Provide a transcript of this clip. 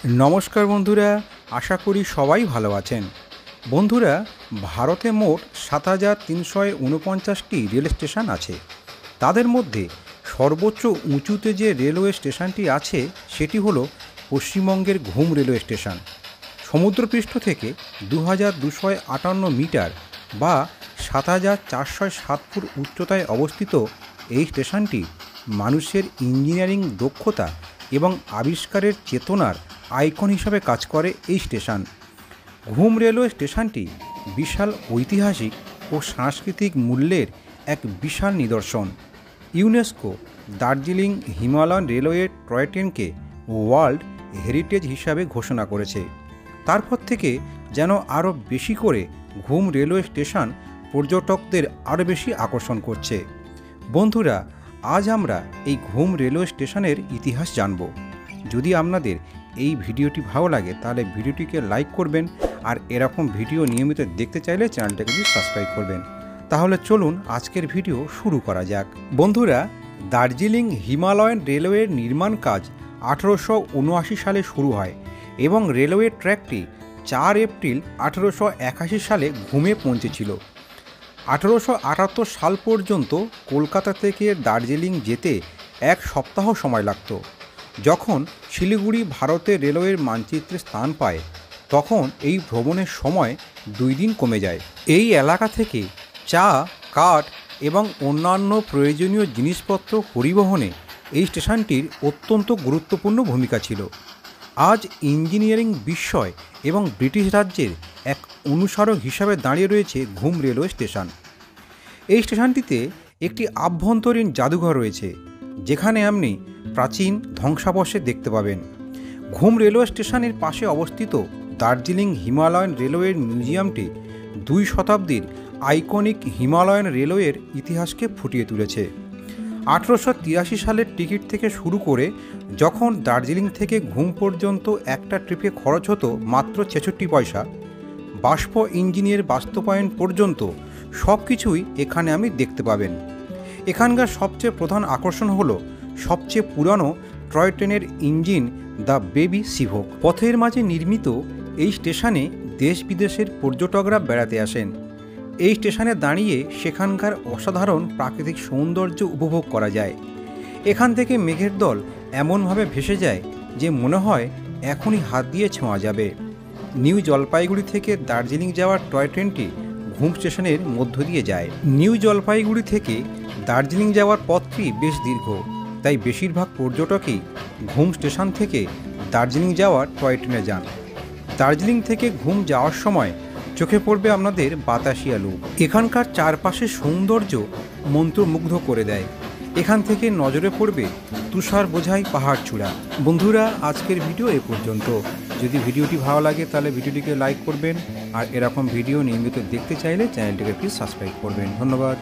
নমস্কার বন্ধুরা, আশা করি সবাই ভালো আছেন। বন্ধুরা, ভারতে মোট ৭,৩৪৯টি রেল স্টেশন আছে। তাদের মধ্যে সর্বোচ্চ উঁচুতে যে রেলওয়ে স্টেশনটি আছে সেটি হলো পশ্চিমবঙ্গের ঘুম রেলওয়ে স্টেশন। সমুদ্রপৃষ্ঠ থেকে ২,২৫৮ মিটার বা ৭,৪০৭ ফুট উচ্চতায় অবস্থিত এই স্টেশনটি মানুষের ইঞ্জিনিয়ারিং দক্ষতা এবং আবিষ্কারের চেতনার আইকন হিসাবে কাজ করে। এই স্টেশন ঘুম রেলওয়ে স্টেশনটি বিশাল ঐতিহাসিক ও সাংস্কৃতিক মূল্যের এক বিশাল নিদর্শন। UNESCO Darjeeling Himalayan railway toy ট্রেনকে ওয়ার্ল্ড হেরিটেজ হিসাবে ঘোষণা করেছে। তারপর থেকে যেন আরও বেশি করে ঘুম রেলওয়ে স্টেশন পর্যটকদের আরও বেশি আকর্ষণ করছে। বন্ধুরা, আজ আমরা এই ঘুম রেলওয়ে স্টেশনের ইতিহাস জানব। যদি আপনাদের এই ভিডিওটি ভালো লাগে তাহলে ভিডিওটিকে লাইক করবেন, আর এরকম ভিডিও নিয়মিত দেখতে চাইলে চ্যানেলটাকে সাবস্ক্রাইব করবেন। তাহলে চলুন আজকের ভিডিও শুরু করা যাক। বন্ধুরা, দার্জিলিং হিমালয়ান রেলওয়ের নির্মাণ কাজ 1879 সালে শুরু হয় এবং রেলওয়ে ট্র্যাকটি 4 এপ্রিল 1881 সালে ঘুমে পৌঁছেছিল। 1878 সাল পর্যন্ত কলকাতা থেকে দার্জিলিং যেতে 1 সপ্তাহ সময় লাগত। যখন শিলিগুড়ি ভারতের রেলওয়ের মানচিত্রে স্থান পায় তখন এই ভ্রমণের সময় 2 দিন কমে যায়। এই এলাকা থেকে চা, কাঠ এবং অন্যান্য প্রয়োজনীয় জিনিসপত্র পরিবহনে এই স্টেশনটির অত্যন্ত গুরুত্বপূর্ণ ভূমিকা ছিল। আজ ইঞ্জিনিয়ারিং বিস্ময় এবং ব্রিটিশ রাজ্যের এক অনুস্মারক হিসাবে দাঁড়িয়ে রয়েছে ঘুম রেলওয়ে স্টেশন। এই স্টেশনটিতে একটি আভ্যন্তরীণ জাদুঘর রয়েছে, যেখানে আপনি প্রাচীন ধ্বংসাবশেষ দেখতে পাবেন। ঘুম রেলওয়ে স্টেশনের পাশে অবস্থিত দার্জিলিং হিমালয়ান রেলওয়ের মিউজিয়ামটি 2 শতাব্দীর আইকনিক হিমালয়ান রেলওয়ের ইতিহাসকে ফুটিয়ে তুলেছে। 1883 সালের টিকিট থেকে শুরু করে যখন দার্জিলিং থেকে ঘুম পর্যন্ত একটা ট্রিপে খরচ হতো মাত্র 66 পয়সা, বাষ্প ইঞ্জিনের বাস্তবায়ন পর্যন্ত সব কিছুই এখানে আপনি দেখতে পাবেন। এখানকার সবচেয়ে প্রধান আকর্ষণ হলো সবচেয়ে পুরানো টয় ট্রেনের ইঞ্জিন দ্য বেবি সিভক। পথের মাঝে নির্মিত এই স্টেশনে দেশ বিদেশের পর্যটকরা বেড়াতে আসেন। এই স্টেশনে দাঁড়িয়ে সেখানকার অসাধারণ প্রাকৃতিক সৌন্দর্য উপভোগ করা যায়। এখান থেকে মেঘের দল এমনভাবে ভেসে যায় যে মনে হয় এখনই হাত দিয়ে ছোঁয়া যাবে। নিউ জলপাইগুড়ি থেকে দার্জিলিং যাওয়ার টয় ট্রেনটি ঘুম স্টেশনের মধ্য দিয়ে যায়। নিউ জলপাইগুড়ি থেকে দার্জিলিং যাওয়ার পথটি বেশ দীর্ঘ, তাই বেশিরভাগ পর্যটকই ঘুম স্টেশন থেকে দার্জিলিং যাওয়ার টয় ট্রেনে যান। দার্জিলিং থেকে ঘুম যাওয়ার সময় চোখে পড়বে আপনাদের বাতাসিয়া লুপ। এখানকার চারপাশের সৌন্দর্য মন্ত্রমুগ্ধ করে দেয়। এখান থেকে নজরে পড়বে তুষার বোঝাই পাহাড় চূড়া। বন্ধুরা, আজকের ভিডিও এ পর্যন্ত। যদি ভিডিওটি ভালো লাগে তাহলে ভিডিওটিকে লাইক করবেন, আর এরকম ভিডিও নিয়মিত দেখতে চাইলে চ্যানেলটিকে প্লিজ সাবস্ক্রাইব করবেন। ধন্যবাদ।